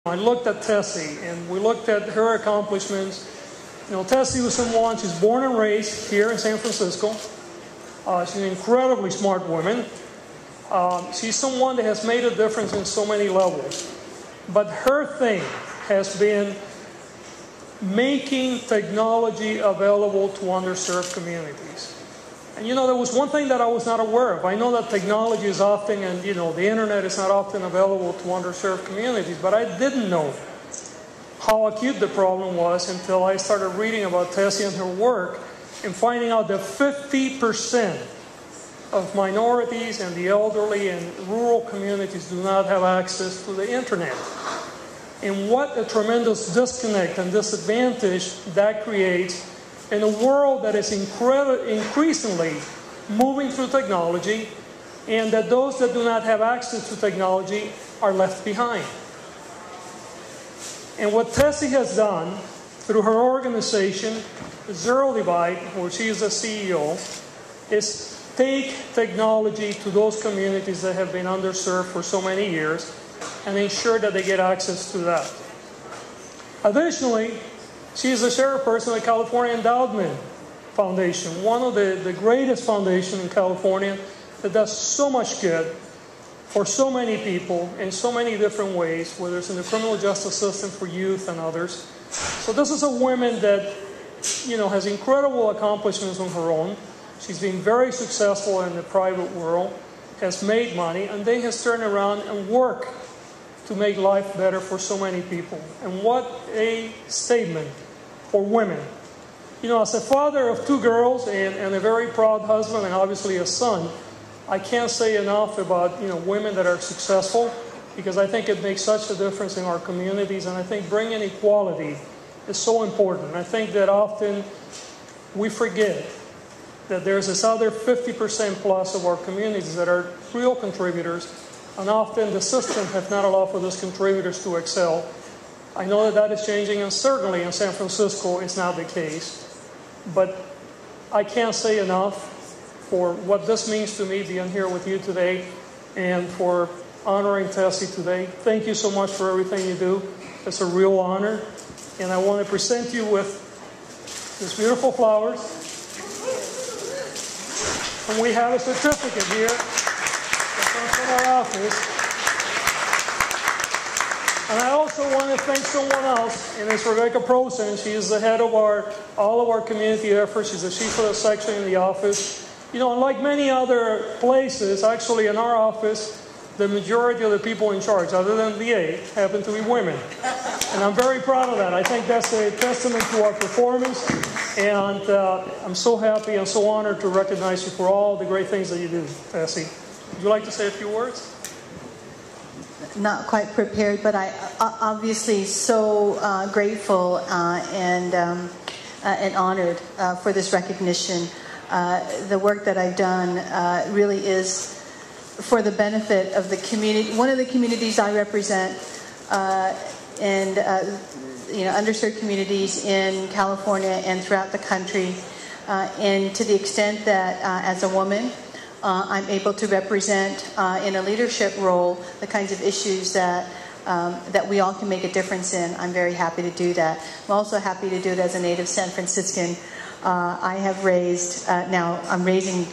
I looked at Tessie, and we looked at her accomplishments. You know, Tessie was someone, she's born and raised here in San Francisco. She's an incredibly smart woman. She's someone that has made a difference in so many levels. But her thing has been making technology available to underserved communities. And you know, there was one thing that I was not aware of. I know that technology is often, and you know, the internet is not often available to underserved communities, but I didn't know how acute the problem was until I started reading about Tessie and her work and finding out that 50% of minorities and the elderly and rural communities do not have access to the internet. And what a tremendous disconnect and disadvantage that creates in a world that is increasingly moving through technology, and that those that do not have access to technology are left behind. And what Tessie has done through her organization, ZeroDivide, where she is the CEO, is take technology to those communities that have been underserved for so many years and ensure that they get access to that. Additionally, she is the chairperson of the California Endowment Foundation, one of the greatest foundations in California that does so much good for so many people in so many different ways, whether it's in the criminal justice system for youth and others. So this is a woman that, you know, has incredible accomplishments on her own. She's been very successful in the private world, has made money, and then has turned around and worked to make life better for so many people. And what a statement for women. You know, as a father of two girls and a very proud husband and obviously a son, I can't say enough about, you know, women that are successful, because I think it makes such a difference in our communities, and I think bringing equality is so important. I think that often we forget that there's this other 50% plus of our communities that are real contributors, and often the system has not allowed for those contributors to excel. I know that that is changing, and certainly in San Francisco it's not the case. But I can't say enough for what this means to me being here with you today and for honoring Tessie today. Thank you so much for everything you do. It's a real honor. And I want to present you with these beautiful flowers. And we have a certificate here that comes from our office. And I also want to thank someone else, and it's Rebecca Prosen. She is the head of all of our community efforts. She's the chief of the section in the office. You know, unlike many other places, actually in our office, the majority of the people in charge, other than VA, happen to be women. And I'm very proud of that. I think that's a testament to our performance. And I'm so happy and so honored to recognize you for all the great things that you do, Tessie. Would you like to say a few words? Not quite prepared, but I obviously so grateful and honored for this recognition. The work that I've done really is for the benefit of the community. One of the communities I represent, and you know, underserved communities in California and throughout the country, and to the extent that as a woman, I'm able to represent in a leadership role the kinds of issues that we all can make a difference in. I'm very happy to do that. I'm also happy to do it as a native San Franciscan. I have raised, now I'm raising